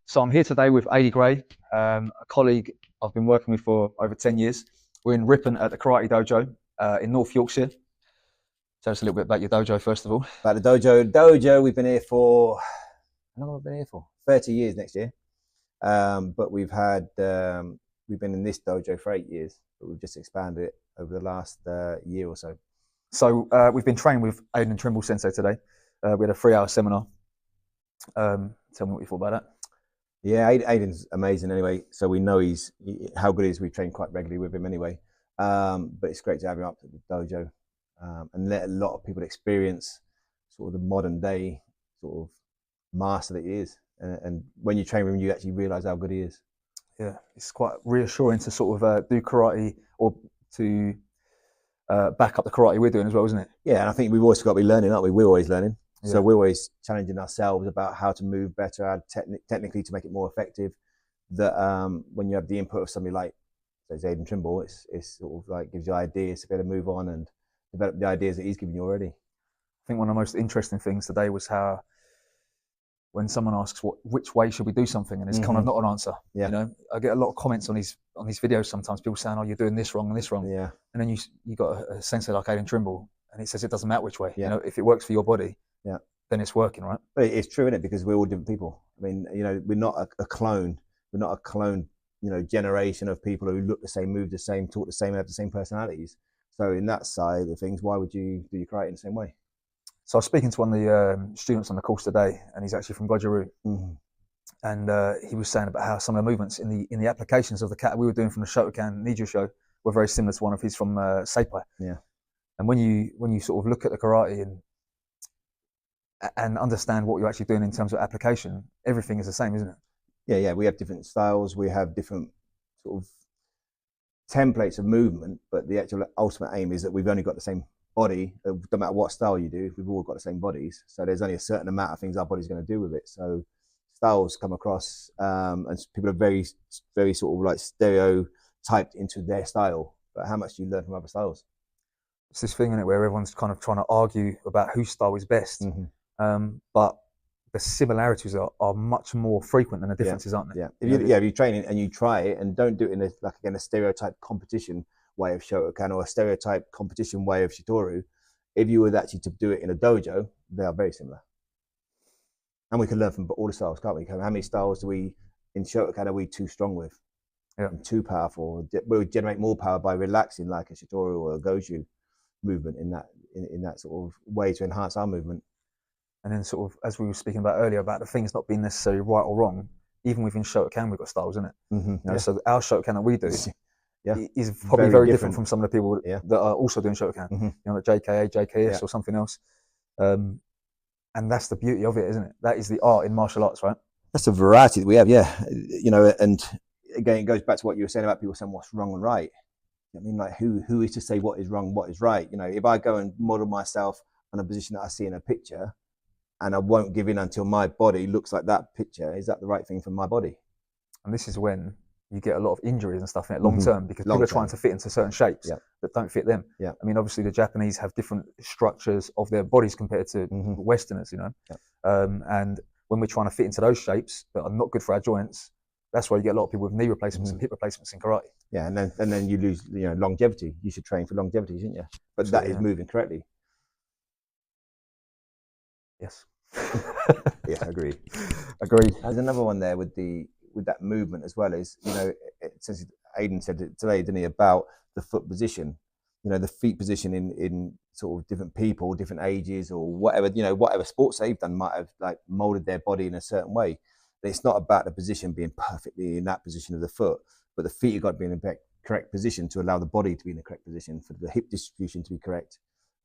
So I'm here today with Adi Gray, a colleague I've been working with for over 10 years. We're in Ripon at the Karate Dojo in North Yorkshire. Tell us a little bit about your dojo, first of all. About the dojo, we've been here for, how long have we been here for? 30 years next year. But we've been in this dojo for 8 years, but we've just expanded it over the last year or so. So we've been training with Aidan Trimble Sensei today. We had a 3-hour seminar. Tell me what you thought about that. Yeah, Aidan's amazing anyway. So we know how good he is. We train quite regularly with him anyway. But it's great to have him up at the dojo and let a lot of people experience sort of the modern day sort of master that he is. And when you train with him, you actually realise how good he is. Yeah, it's quite reassuring to sort of do karate or to back up the karate we're doing as well, isn't it? Yeah, and I think we've always got to be learning, aren't we? We're always learning. Yeah. So we're always challenging ourselves about how to move better, how technically to make it more effective. That when you have the input of somebody like Aidan Trimble, it's sort of like gives you ideas to be able to move on and develop the ideas that he's given you already. I think one of the most interesting things today was how when someone asks which way should we do something, and it's kind of not an answer. Yeah. You know, I get a lot of comments on these videos sometimes, people saying, "Oh, you're doing this wrong and this wrong." Yeah. And then you got a sensei like Aidan Trimble, and he says it doesn't matter which way. Yeah. You know, if it works for your body, then it's working, right? But it's true, isn't it? Because we're all different people. I mean, you know, we're not a clone. We're not a clone, you know, generation of people who look the same, move the same, talk the same, and have the same personalities. So in that side of things, why would you do your karate in the same way? So I was speaking to one of the students on the course today, and he's actually from Gujarat. Mm-hmm. And he was saying about how some of the movements in the applications of the kata we were doing from the Shotokan Ninja show were very similar to one of his from Seipai. Yeah. And when you sort of look at the karate and understand what you're actually doing in terms of application, everything is the same, isn't it? Yeah. We have different styles. We have different sort of templates of movement, but the actual ultimate aim is that we've only got the same body. No matter what style you do, we've all got the same bodies. So there's only a certain amount of things our body's going to do with it. So styles come across, and people are very, very sort of like stereotyped into their style. But how much do you learn from other styles? It's this thing in it where everyone's kind of trying to argue about whose style is best. Mm-hmm. But the similarities are much more frequent than the differences, aren't they? Yeah. If you train it and you try it and don't do it in a stereotype competition way of Shotokan or a stereotype competition way of Shitoru, if you were actually to do it in a dojo, they are very similar. And we can learn from all the styles, can't we? How many styles do we in Shotokan are we too strong with? Yeah. And too powerful. We'll generate more power by relaxing like a Shitoru or a Goju movement in that sort of way to enhance our movement. And then sort of, as we were speaking about earlier, about the things not being necessarily right or wrong, even within Shotokan, we've got styles, isn't it? Mm-hmm. You know, so our Shotokan that we do is probably Very very different different from some of the people that are also doing Shotokan, you know, like JKA, JKS or something else. And that's the beauty of it, isn't it? That is the art in martial arts, right? That's a variety that we have, you know, and again, it goes back to what you were saying about people saying what's wrong and right. I mean, like who is to say what is wrong, what is right? You know, if I go and model myself on a position that I see in a picture and I won't give in until my body looks like that picture, is that the right thing for my body? And this is when you get a lot of injuries and stuff in it long term, because people are trying to fit into certain shapes that don't fit them. Yeah. I mean, obviously the Japanese have different structures of their bodies compared to Westerners, you know. And when we're trying to fit into those shapes that are not good for our joints, that's why you get a lot of people with knee replacements and hip replacements in karate. Yeah, and then you lose, you know, longevity. You should train for longevity, shouldn't you? But absolutely, that is moving correctly. Yes. Yeah, agreed. There's another one there with that movement as well, is, you know, since Aidan said it today, didn't he, about the foot position, you know, the feet position in sort of different people, different ages or whatever, you know, whatever sports they've done might have like molded their body in a certain way. It's not about the position being perfectly in that position of the foot, but the feet have got to be in the correct position to allow the body to be in the correct position, for the hip distribution to be correct.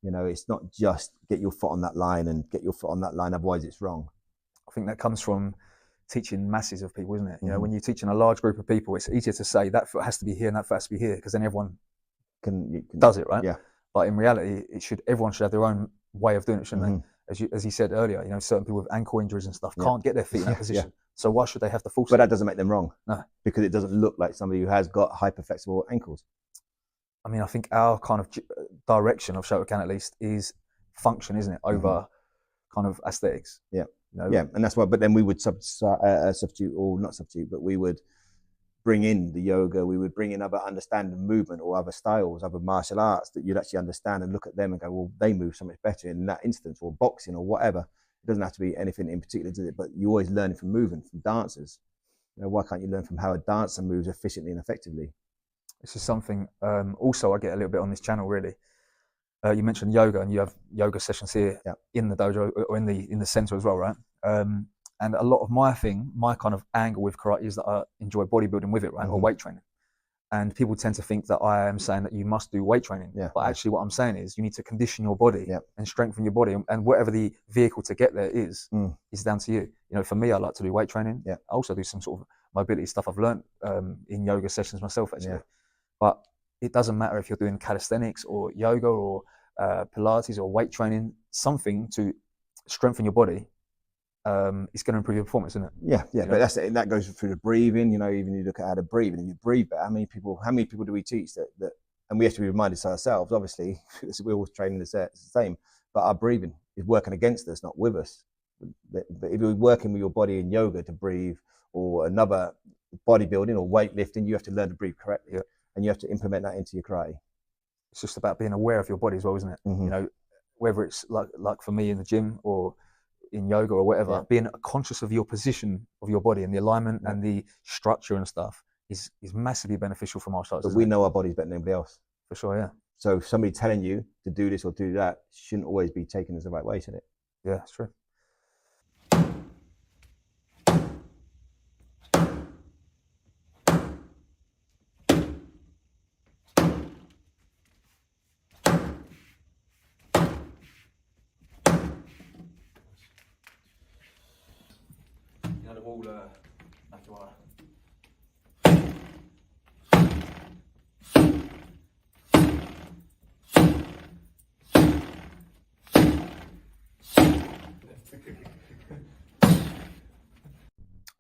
You know, it's not just get your foot on that line and get your foot on that line, otherwise it's wrong. I think that comes from teaching masses of people, isn't it? You know, when you're teaching a large group of people, it's easier to say that foot has to be here and that foot has to be here, because then everyone does it, right? Yeah. But in reality, everyone should have their own way of doing it, shouldn't they? As he said earlier, you know, certain people with ankle injuries and stuff can't get their feet in that position. So why should they have to force it? But that doesn't make them wrong. No. Because it doesn't look like somebody who has got hyperflexible ankles. I mean, I think our kind of direction of Shotokan, at least, is function, isn't it, over kind of aesthetics. Yeah. You know? Yeah, and that's why. But then we would substitute, or not substitute, but we would bring in the yoga. We would bring in other understanding of movement or other styles, other martial arts that you'd actually understand and look at them and go, well, they move so much better in that instance, or boxing or whatever. It doesn't have to be anything in particular, does it? But you always learn from movement, from dancers. You know, why can't you learn from how a dancer moves efficiently and effectively? This is something also I get a little bit on this channel, really. You mentioned yoga, and you have yoga sessions here in the dojo or in the center as well, right? And a lot of my kind of angle with karate is that I enjoy bodybuilding with it, right, or weight training. And people tend to think that I am saying that you must do weight training, but actually what I'm saying is you need to condition your body and strengthen your body, and whatever the vehicle to get there is down to you. You know, for me, I like to do weight training. I also do some sort of mobility stuff I've learned in yoga sessions myself, actually. But it doesn't matter if you're doing calisthenics or yoga or Pilates or weight training, something to strengthen your body is going to improve your performance, isn't it? Yeah. But that goes through the breathing. You know, even you look at how to breathe, and you breathe better. How many people do we teach that? And we have to be reminded to ourselves, obviously, we're all training the same, but our breathing is working against us, not with us. But if you're working with your body in yoga to breathe, or another bodybuilding or weightlifting, you have to learn to breathe correctly, and you have to implement that into your karate. It's just about being aware of your body as well, isn't it? You know, whether it's like for me in the gym or in yoga or whatever, being conscious of your position of your body and the alignment and the structure and stuff is massively beneficial for martial arts. But we know our bodies better than anybody else. For sure, yeah. So somebody telling you to do this or do that shouldn't always be taken as the right way, should it? Yeah, it's true.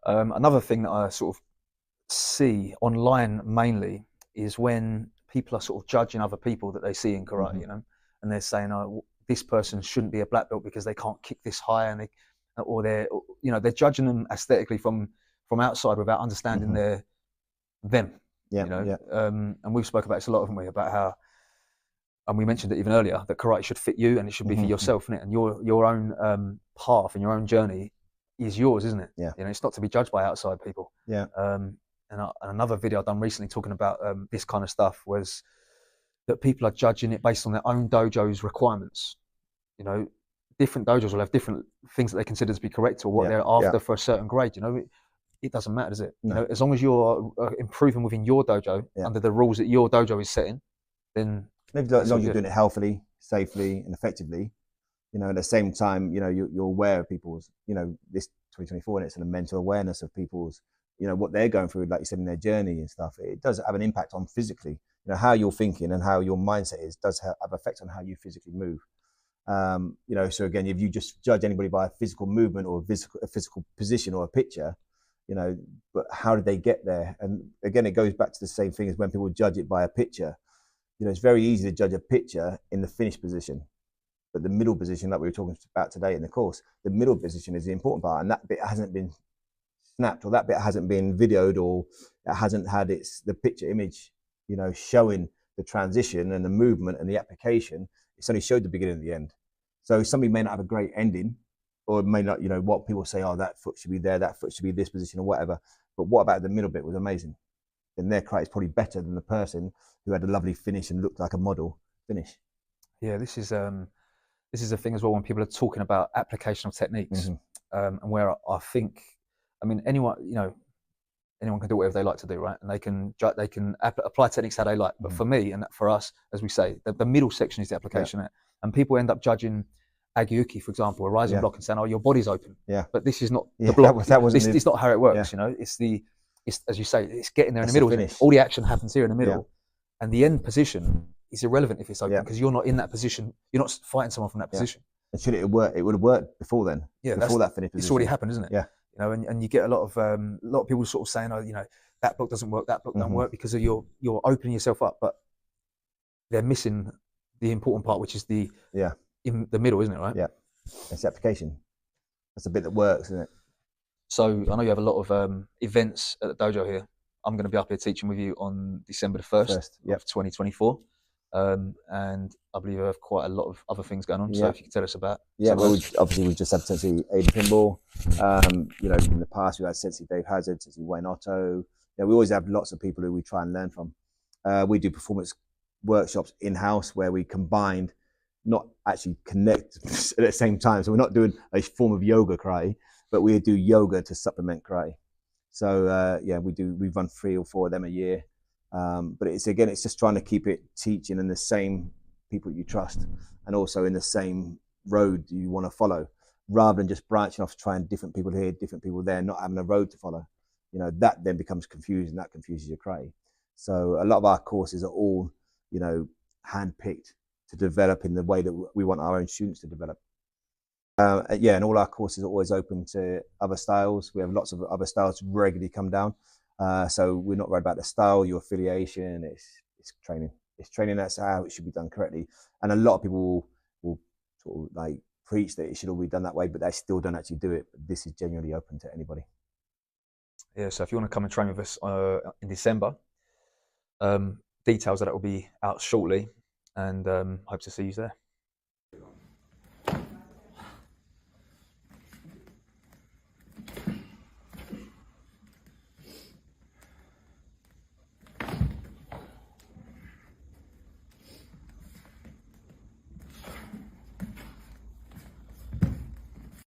Another thing that I sort of see online mainly is when people are sort of judging other people that they see in karate, you know, and they're saying, "Oh, this person shouldn't be a black belt because they can't kick this high," and they're judging them aesthetically from outside without understanding them. Yeah, you know. And we've spoken about this a lot, haven't we? About how, and we mentioned it even earlier, that karate should fit you and it should be for yourself, innit? And your own path and your own journey is yours, isn't it? Yeah. You know, it's not to be judged by outside people. Yeah. And another video I've done recently talking about this kind of stuff was that people are judging it based on their own dojo's requirements. You know, different dojos will have different things that they consider to be correct or what they're after for a certain grade. You know, it doesn't matter, does it? No. You know, as long as you're improving within your dojo under the rules that your dojo is setting, then as long as you're doing it healthily, safely, and effectively. You know, at the same time, you know, you're aware of people's, you know, this 2024, and it's a mental awareness of people's, you know, what they're going through, like you said, in their journey and stuff. It does have an impact on physically, you know, how you're thinking and how your mindset is does have effect on how you physically move. You know, so again, if you just judge anybody by a physical movement or a physical position or a picture, you know, but how did they get there? And again, it goes back to the same thing as when people judge it by a picture. You know, it's very easy to judge a picture in the finished position. But the middle position that we were talking about today in the course, the middle position is the important part, and that bit hasn't been snapped, or that bit hasn't been videoed, or it hasn't had the picture image, you know, showing the transition and the movement and the application. It's only showed the beginning and the end. So somebody may not have a great ending, or it may not, you know, what people say, oh, that foot should be there, that foot should be this position, or whatever. But what about the middle bit was amazing. Then their karate is probably better than the person who had a lovely finish and looked like a model finish. Yeah, this is a thing as well when people are talking about application of techniques, and where I think, I mean, anyone can do whatever they like to do, right? And they can apply techniques how they like. But for me and for us, as we say, the middle section is the application. And people end up judging Agyuki, for example, a rising block, and saying, "Oh, your body's open." Yeah. But this is not the block. It's not how it works. Yeah. You know, it's as you say, it's getting there in the middle. The all the action happens here in the middle, and the end position is irrelevant if it's open because you're not in that position. You're not fighting someone from that position. And should it work? It would have worked before then. Yeah, before that finished position. It's already happened, isn't it? Yeah. You know, and you get a lot of people sort of saying, "Oh, you know, that block doesn't work. That block doesn't work," because of you're opening yourself up, but they're missing the important part, which is in the middle, isn't it? Right? Yeah. It's the application. That's the bit that works, isn't it? So I know you have a lot of events at the dojo here. I'm going to be up here teaching with you on December the 1st Yep. of 2024. And I believe you have quite a lot of other things going on. So Yep. if you could tell us about Yeah, well, those. obviously we've just had Sensei Aiden Pinball. You know, in the past we had Sensei Dave Hazard, Sensei Wayne Otto. You know, we always have lots of people who we try and learn from. We do performance workshops in-house where we combined, not actually connect at the same time. So we're not doing a form of yoga karate, but we do yoga to supplement karate. So yeah, we run 3 or 4 of them a year. But it's just trying to keep it teaching in the same people you trust, and also in the same road you want to follow, rather than just branching off, trying different people here, different people there, not having a road to follow. You know, that then becomes confusing. That confuses your karate. So a lot of our courses are all, you know, handpicked to develop in the way that we want our own students to develop. Yeah, and all our courses are always open to other styles. We have lots of other styles regularly come down. So we're not worried about the style, your affiliation. It's training. It's training. That's how it should be done correctly. And a lot of people will sort of like preach that it should all be done that way, but they still don't actually do it. But this is genuinely open to anybody. Yeah, so if you want to come and train with us in December, details of that will be out shortly, and hope to see you there.